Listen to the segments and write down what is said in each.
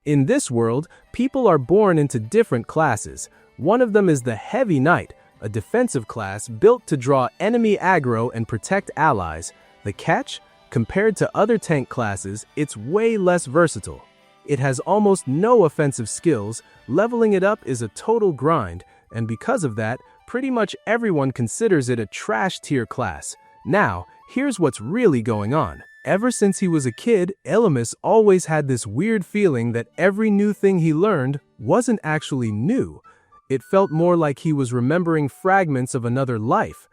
In this world, people are born into different classes. One of them is the Heavy Knight, a defensive class built to draw enemy aggro and protect allies. The catch? Compared to other tank classes, it's way less versatile. It has almost no offensive skills, leveling it up is a total grind, and because of that, pretty much everyone considers it a trash tier class. Now, here's what's really going on. Ever since he was a kid, Elymas always had this weird feeling that every new thing he learned wasn't actually new. It felt more like he was remembering fragments of another life.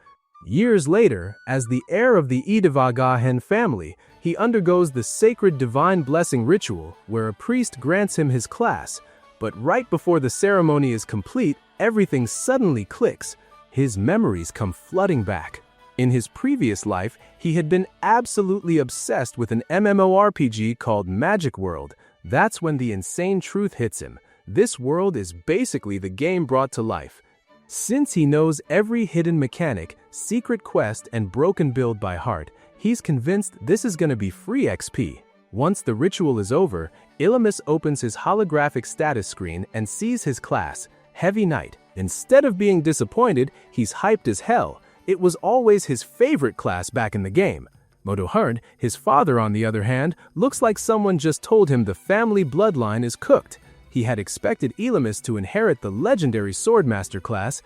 Years later, as the heir of the Idavagahen family, he undergoes the sacred divine blessing ritual, where a priest grants him his class. But right before the ceremony is complete, everything suddenly clicks. His memories come flooding back. In his previous life, he had been absolutely obsessed with an MMORPG called Magic World. That's when the insane truth hits him. This world is basically the game brought to life. Since he knows every hidden mechanic, secret quest, and broken build by heart, he's convinced this is going to be free XP. Once the ritual is over, Elymas opens his holographic status screen and sees his class, Heavy Knight. Instead of being disappointed, he's hyped as hell. It was always his favorite class back in the game. Modohard, his father on the other hand, looks like someone just told him the family bloodline is cooked. He had expected Elymas to inherit the legendary Swordmaster class.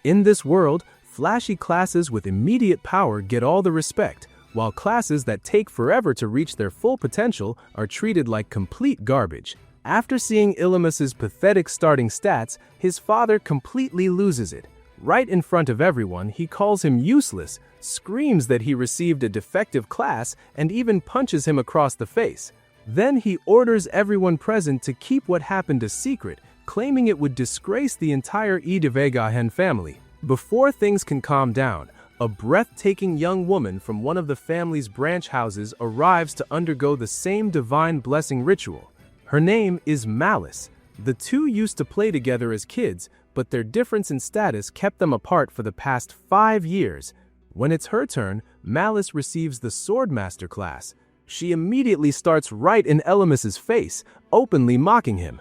In this world, flashy classes with immediate power get all the respect, while classes that take forever to reach their full potential are treated like complete garbage. After seeing Elymas's pathetic starting stats, his father completely loses it. Right in front of everyone, he calls him useless, screams that he received a defective class, and even punches him across the face. Then he orders everyone present to keep what happened a secret, claiming it would disgrace the entire Idavagahen family. Before things can calm down, a breathtaking young woman from one of the family's branch houses arrives to undergo the same divine blessing ritual. Her name is Malice. The two used to play together as kids, but their difference in status kept them apart for the past 5 years. When it's her turn, Malice receives the Swordmaster class. She immediately starts right in Elymas's face, openly mocking him.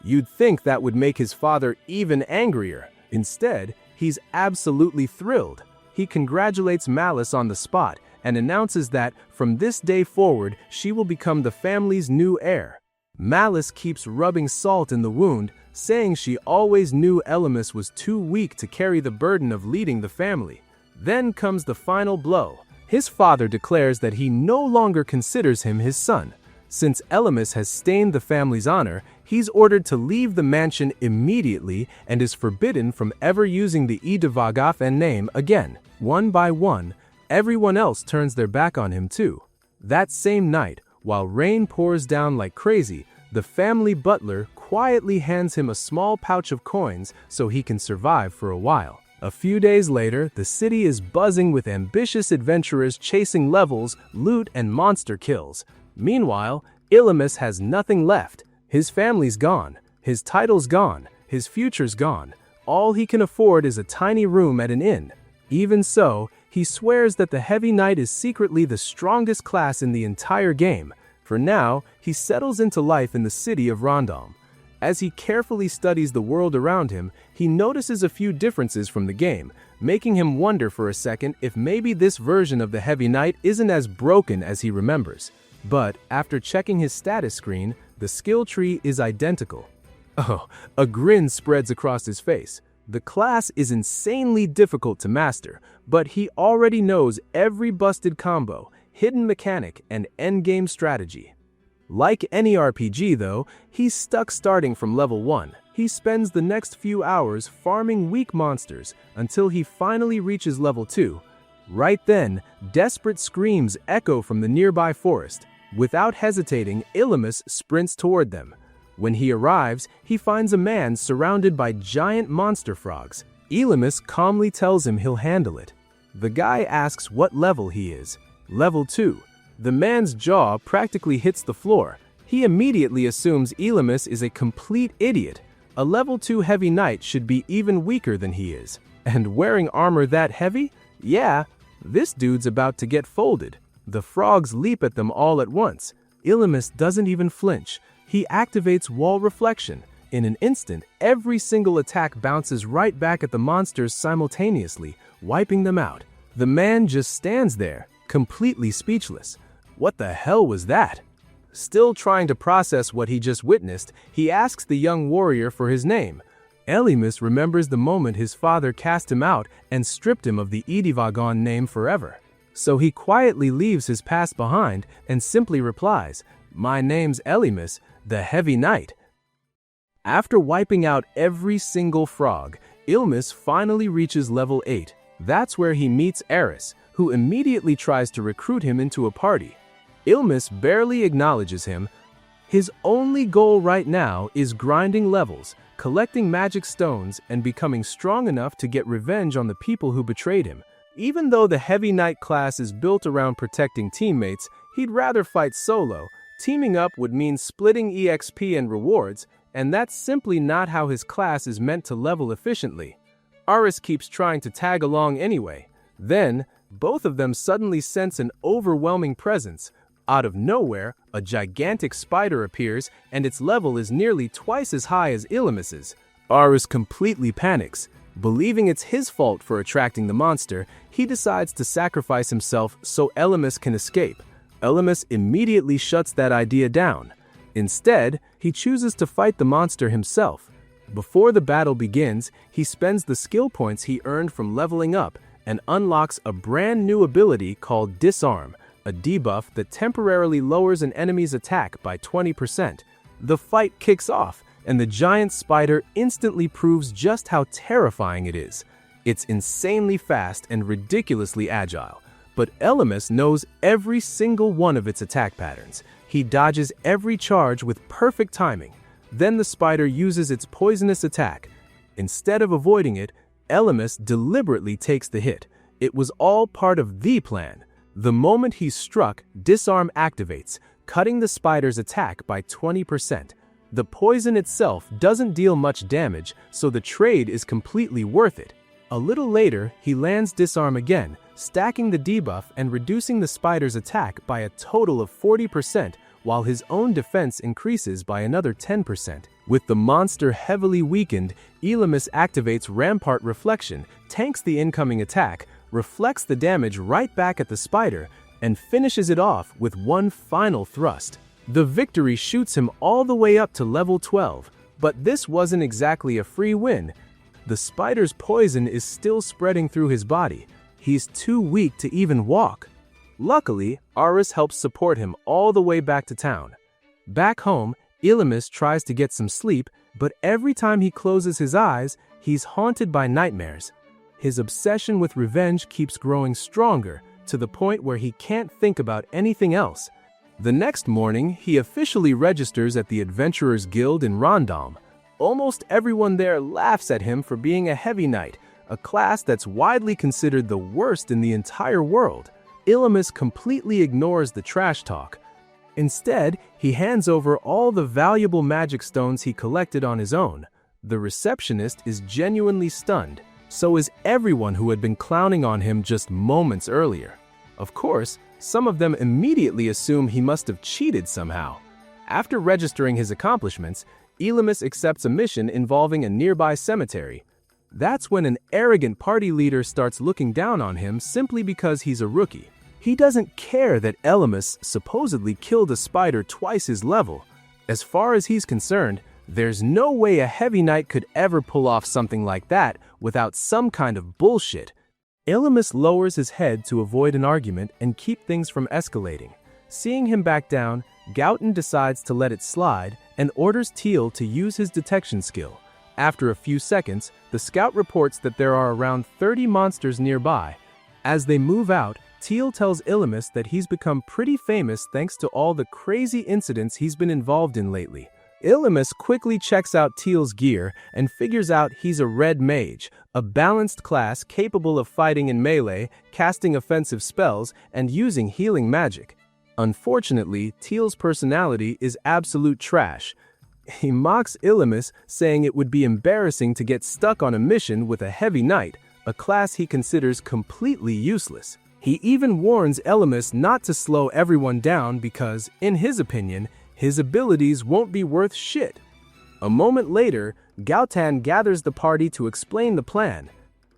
You'd think that would make his father even angrier. Instead, he's absolutely thrilled. He congratulates Malice on the spot and announces that, from this day forward, she will become the family's new heir. Malice keeps rubbing salt in the wound, saying she always knew Elymas was too weak to carry the burden of leading the family. Then comes the final blow. His father declares that he no longer considers him his son. Since Elymas has stained the family's honor, he's ordered to leave the mansion immediately and is forbidden from ever using the Idavagahen name again. One by one, everyone else turns their back on him too. That same night, while rain pours down like crazy, the family butler quietly hands him a small pouch of coins so he can survive for a while. A few days later, the city is buzzing with ambitious adventurers chasing levels, loot, and monster kills. Meanwhile, Elymas has nothing left. His family's gone, his title's gone, his future's gone. All he can afford is a tiny room at an inn. Even so, he swears that the Heavy Knight is secretly the strongest class in the entire game. For now, he settles into life in the city of Rondalm. As he carefully studies the world around him, he notices a few differences from the game, making him wonder for a second if maybe this version of the Heavy Knight isn't as broken as he remembers. But after checking his status screen, the skill tree is identical. Oh, a grin spreads across his face. The class is insanely difficult to master, but he already knows every busted combo, hidden mechanic, and endgame strategy. Like any RPG though, he's stuck starting from level 1. He spends the next few hours farming weak monsters until he finally reaches level 2. Right then, desperate screams echo from the nearby forest. Without hesitating, Elymas sprints toward them. When he arrives, he finds a man surrounded by giant monster frogs. Elymas calmly tells him he'll handle it. The guy asks what level he is. Level 2. The man's jaw practically hits the floor. He immediately assumes Elymas is a complete idiot. A level 2 Heavy Knight should be even weaker than he is. And wearing armor that heavy? Yeah, this dude's about to get folded. The frogs leap at them all at once. Elymas doesn't even flinch. He activates wall reflection. In an instant, every single attack bounces right back at the monsters simultaneously, wiping them out. The man just stands there, completely speechless. What the hell was that? Still trying to process what he just witnessed, he asks the young warrior for his name. Elymas remembers the moment his father cast him out and stripped him of the Edivagon name forever. So he quietly leaves his past behind and simply replies, "My name's Elymas, the Heavy Knight." After wiping out every single frog, Elymas finally reaches level 8. That's where he meets Eris, who immediately tries to recruit him into a party. Elymas barely acknowledges him. His only goal right now is grinding levels, collecting magic stones, and becoming strong enough to get revenge on the people who betrayed him. Even though the Heavy Knight class is built around protecting teammates, he'd rather fight solo. Teaming up would mean splitting EXP and rewards, and that's simply not how his class is meant to level efficiently. Eris keeps trying to tag along anyway. Then, both of them suddenly sense an overwhelming presence. Out of nowhere, a gigantic spider appears, and its level is nearly twice as high as Elymas's. Eris completely panics. Believing it's his fault for attracting the monster, he decides to sacrifice himself so Elymas can escape. Elymas immediately shuts that idea down. Instead, he chooses to fight the monster himself. Before the battle begins, he spends the skill points he earned from leveling up and unlocks a brand new ability called Disarm, a debuff that temporarily lowers an enemy's attack by 20%. The fight kicks off, and the giant spider instantly proves just how terrifying it is. It's insanely fast and ridiculously agile, but Elymas knows every single one of its attack patterns. He dodges every charge with perfect timing. Then the spider uses its poisonous attack. Instead of avoiding it, Elymas deliberately takes the hit. It was all part of the plan. The moment he's struck, Disarm activates, cutting the spider's attack by 20%. The poison itself doesn't deal much damage, so the trade is completely worth it. A little later, he lands Disarm again, stacking the debuff and reducing the spider's attack by a total of 40%, while his own defense increases by another 10%. With the monster heavily weakened, Elymas activates Rampart Reflection, tanks the incoming attack, reflects the damage right back at the spider, and finishes it off with one final thrust. The victory shoots him all the way up to level 12, but this wasn't exactly a free win. The spider's poison is still spreading through his body. He's too weak to even walk. Luckily, Eris helps support him all the way back to town. Back home, Elymas tries to get some sleep, but every time he closes his eyes, he's haunted by nightmares. His obsession with revenge keeps growing stronger, to the point where he can't think about anything else. The next morning, he officially registers at the Adventurers Guild in Rondalm. Almost everyone there laughs at him for being a Heavy Knight, a class that's widely considered the worst in the entire world. Elymas completely ignores the trash talk. Instead, he hands over all the valuable magic stones he collected on his own. The receptionist is genuinely stunned. So is everyone who had been clowning on him just moments earlier. Of course, some of them immediately assume he must have cheated somehow. After registering his accomplishments, Elymas accepts a mission involving a nearby cemetery. That's when an arrogant party leader starts looking down on him simply because he's a rookie. He doesn't care that Elymas supposedly killed a spider twice his level. As far as he's concerned, there's no way a Heavy Knight could ever pull off something like that without some kind of bullshit. Elymas lowers his head to avoid an argument and keep things from escalating. Seeing him back down, Gauton decides to let it slide and orders Teal to use his detection skill. After a few seconds, the scout reports that there are around 30 monsters nearby. As they move out, Teal tells Elymas that he's become pretty famous thanks to all the crazy incidents he's been involved in lately. Elymas quickly checks out Teal's gear and figures out he's a red mage, a balanced class capable of fighting in melee, casting offensive spells, and using healing magic. Unfortunately, Teal's personality is absolute trash. He mocks Elymas, saying it would be embarrassing to get stuck on a mission with a Heavy Knight, a class he considers completely useless. He even warns Elymas not to slow everyone down because, in his opinion, his abilities won't be worth shit. A moment later, Gaotan gathers the party to explain the plan.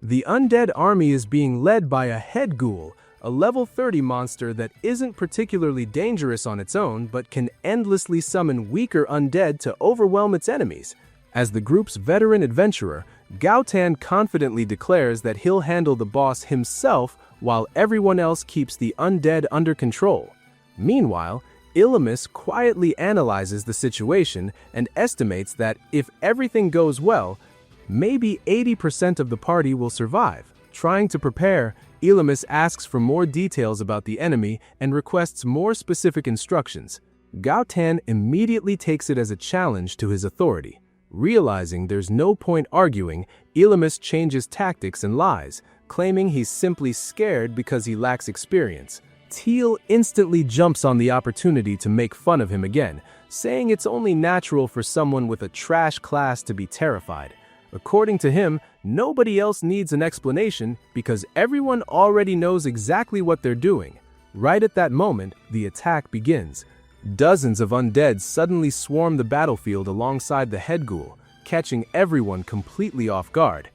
The undead army is being led by a head ghoul, a level 30 monster that isn't particularly dangerous on its own but can endlessly summon weaker undead to overwhelm its enemies. As the group's veteran adventurer, Gaotan confidently declares that he'll handle the boss himself while everyone else keeps the undead under control. Meanwhile, Ilimis quietly analyzes the situation and estimates that if everything goes well, maybe 80% of the party will survive. Trying to prepare, Ilimis asks for more details about the enemy and requests more specific instructions. Gaotan immediately takes it as a challenge to his authority. Realizing there's no point arguing, Ilimis changes tactics and lies, claiming he's simply scared because he lacks experience. Teal instantly jumps on the opportunity to make fun of him again, saying it's only natural for someone with a trash class to be terrified. According to him, nobody else needs an explanation because everyone already knows exactly what they're doing. Right at that moment, the attack begins. Dozens of undead suddenly swarm the battlefield alongside the head ghoul, catching everyone completely off guard.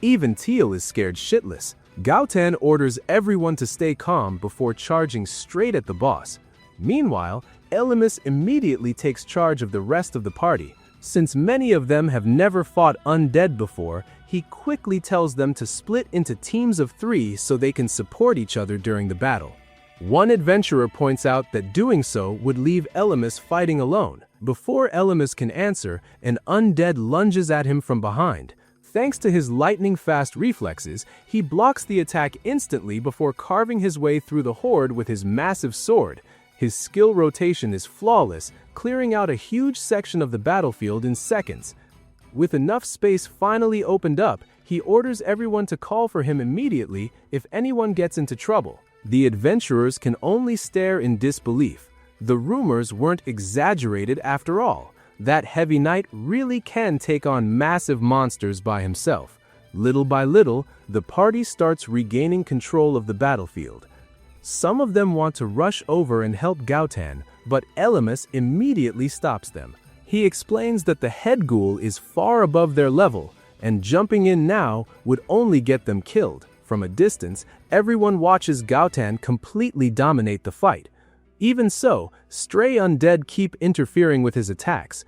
Even Teal is scared shitless. Gaotan orders everyone to stay calm before charging straight at the boss. Meanwhile, Ilimis immediately takes charge of the rest of the party. Since many of them have never fought undead before, he quickly tells them to split into teams of 3 so they can support each other during the battle. One adventurer points out that doing so would leave Ilimis fighting alone. Before Ilimis can answer, an undead lunges at him from behind. Thanks to his lightning-fast reflexes, he blocks the attack instantly before carving his way through the horde with his massive sword. His skill rotation is flawless, clearing out a huge section of the battlefield in seconds. With enough space finally opened up, he orders everyone to call for him immediately if anyone gets into trouble. The adventurers can only stare in disbelief. The rumors weren't exaggerated after all. That heavy knight really can take on massive monsters by himself. Little by little, the party starts regaining control of the battlefield. Some of them want to rush over and help Gaotan, but Ilimis immediately stops them. He explains that the head ghoul is far above their level, and jumping in now would only get them killed. From a distance, everyone watches Gaotan completely dominate the fight. Even so, stray undead keep interfering with his attacks.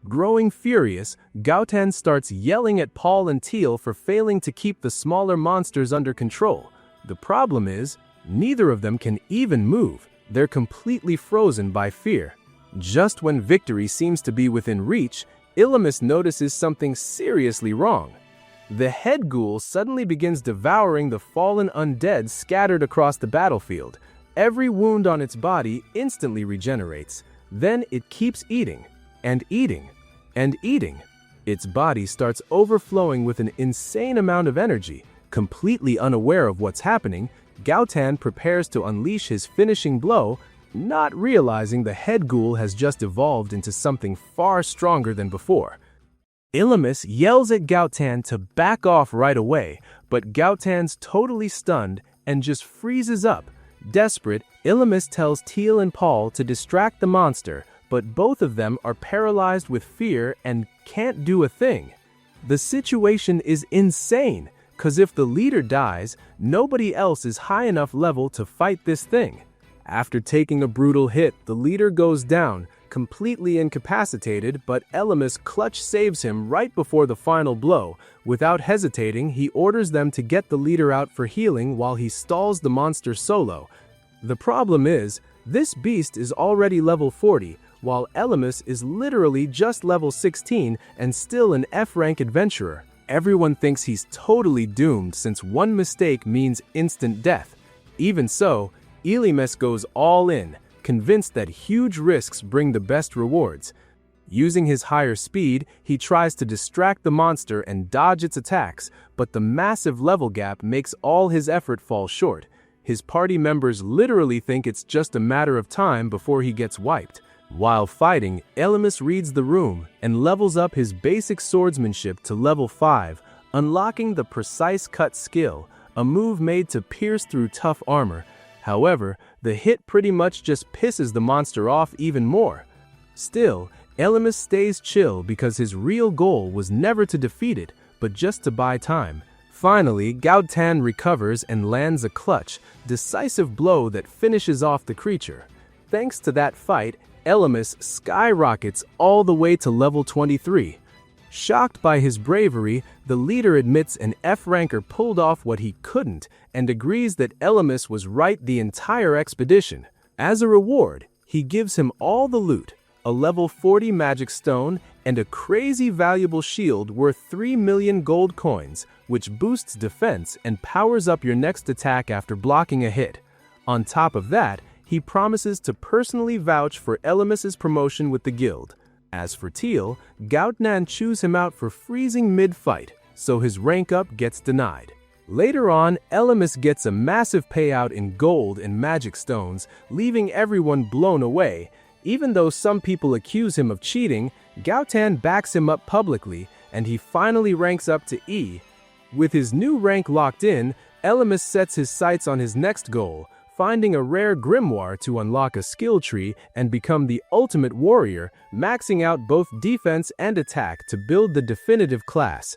Growing furious, Gaotan starts yelling at Paul and Teal for failing to keep the smaller monsters under control. The problem is, neither of them can even move. They're completely frozen by fear. Just when victory seems to be within reach, Ilimis notices something seriously wrong. The head ghoul suddenly begins devouring the fallen undead scattered across the battlefield. Every wound on its body instantly regenerates. Then it keeps eating, and eating, and eating. Its body starts overflowing with an insane amount of energy. Completely unaware of what's happening, Gaotan prepares to unleash his finishing blow, not realizing the head ghoul has just evolved into something far stronger than before. Ilimis yells at Gaotan to back off right away, but Gaotan's totally stunned and just freezes up. Desperate, Ilimis tells Teal and Paul to distract the monster, but both of them are paralyzed with fear and can't do a thing. The situation is insane, cause if the leader dies, nobody else is high enough level to fight this thing. After taking a brutal hit, the leader goes down, completely incapacitated, but Ilimis clutch saves him right before the final blow. Without hesitating, he orders them to get the leader out for healing while he stalls the monster solo. The problem is, this beast is already level 40, while Ilimis is literally just level 16 and still an F-rank adventurer. Everyone thinks he's totally doomed since one mistake means instant death. Even so, Ilimis goes all in, convinced that huge risks bring the best rewards. Using his higher speed, he tries to distract the monster and dodge its attacks, but the massive level gap makes all his effort fall short. His party members literally think it's just a matter of time before he gets wiped. While fighting, Ilimis reads the room and levels up his basic swordsmanship to level 5, unlocking the precise cut skill, a move made to pierce through tough armor. However, the hit pretty much just pisses the monster off even more. Still, Elymas stays chill because his real goal was never to defeat it, but just to buy time. Finally, Gaotan recovers and lands a clutch, decisive blow that finishes off the creature. Thanks to that fight, Elymas skyrockets all the way to level 23. Shocked by his bravery, the leader admits an F-ranker pulled off what he couldn't and agrees that Elymas was right the entire expedition. As a reward, he gives him all the loot, a level 40 magic stone, and a crazy valuable shield worth 3 million gold coins, which boosts defense and powers up your next attack after blocking a hit. On top of that, he promises to personally vouch for Elymas's promotion with the guild. As for Teal, Gaotan chews him out for freezing mid-fight, so his rank up gets denied. Later on, Elymas gets a massive payout in gold and magic stones, leaving everyone blown away. Even though some people accuse him of cheating, Gaotan backs him up publicly, and he finally ranks up to E. With his new rank locked in, Elymas sets his sights on his next goal, finding a rare grimoire to unlock a skill tree and become the ultimate warrior, maxing out both defense and attack to build the definitive class.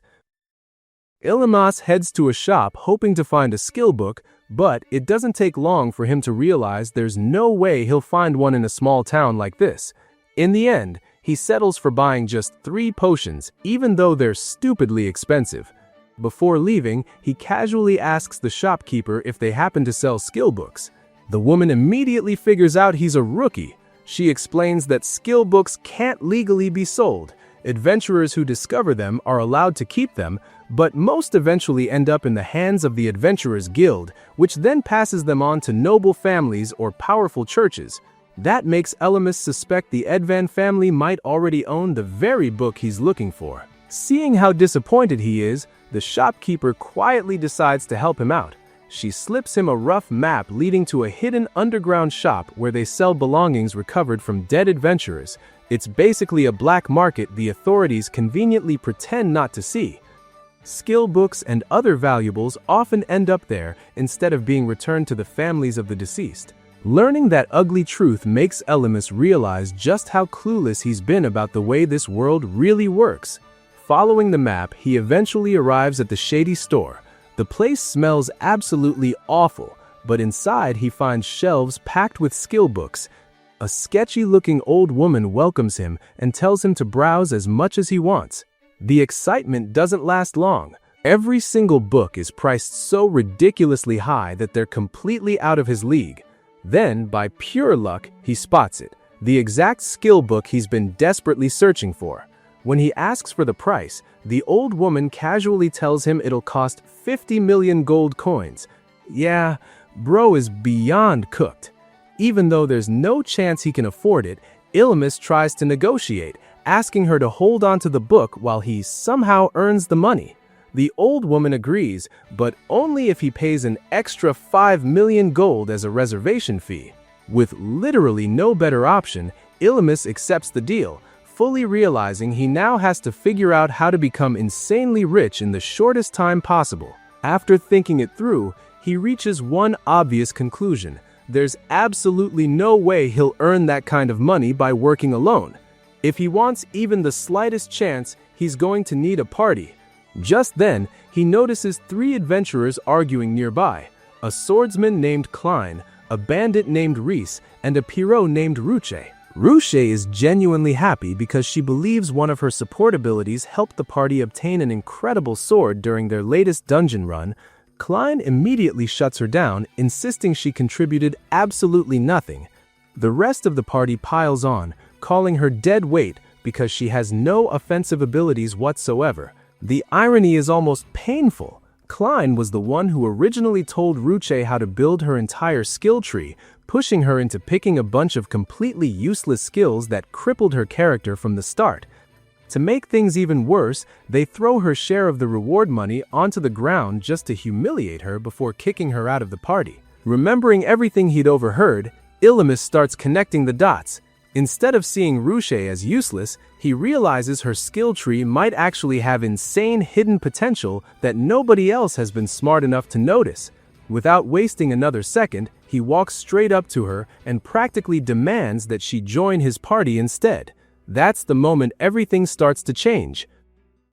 Elymas heads to a shop hoping to find a skill book, but it doesn't take long for him to realize there's no way he'll find one in a small town like this. In the end, he settles for buying just 3 potions, even though they're stupidly expensive. Before leaving, he casually asks the shopkeeper if they happen to sell skill books. The woman immediately figures out he's a rookie. She explains that skill books can't legally be sold. Adventurers who discover them are allowed to keep them, but most eventually end up in the hands of the Adventurers Guild, which then passes them on to noble families or powerful churches. That makes Elymas suspect the Edvan family might already own the very book he's looking for. Seeing how disappointed he is, the shopkeeper quietly decides to help him out. She slips him a rough map leading to a hidden underground shop where they sell belongings recovered from dead adventurers. It's basically a black market the authorities conveniently pretend not to see. Skill books and other valuables often end up there instead of being returned to the families of the deceased. Learning that ugly truth makes Elymas realize just how clueless he's been about the way this world really works. Following the map, he eventually arrives at the shady store. The place smells absolutely awful, but inside he finds shelves packed with skill books. A sketchy-looking old woman welcomes him and tells him to browse as much as he wants. The excitement doesn't last long. Every single book is priced so ridiculously high that they're completely out of his league. Then, by pure luck, he spots it, the exact skill book he's been desperately searching for. When he asks for the price, the old woman casually tells him it'll cost 50 million gold coins. Yeah, bro is beyond cooked. Even though there's no chance he can afford it, Elymas tries to negotiate, asking her to hold on to the book while he somehow earns the money. The old woman agrees, but only if he pays an extra 5 million gold as a reservation fee. With literally no better option, Elymas accepts the deal, fully realizing he now has to figure out how to become insanely rich in the shortest time possible. After thinking it through, he reaches one obvious conclusion. There's absolutely no way he'll earn that kind of money by working alone. If he wants even the slightest chance, he's going to need a party. Just then, he notices 3 adventurers arguing nearby: a swordsman named Klein, a bandit named Reese, and a Pierrot named Ruche. Ruche is genuinely happy because she believes one of her support abilities helped the party obtain an incredible sword during their latest dungeon run. Klein immediately shuts her down, insisting she contributed absolutely nothing. The rest of the party piles on, calling her dead weight because she has no offensive abilities whatsoever. The irony is almost painful. Klein was the one who originally told Ruche how to build her entire skill tree, pushing her into picking a bunch of completely useless skills that crippled her character from the start. To make things even worse, they throw her share of the reward money onto the ground just to humiliate her before kicking her out of the party. Remembering everything he'd overheard, Elymas starts connecting the dots. Instead of seeing Ruche as useless, he realizes her skill tree might actually have insane hidden potential that nobody else has been smart enough to notice. Without wasting another second, he walks straight up to her and practically demands that she join his party instead. That's the moment everything starts to change.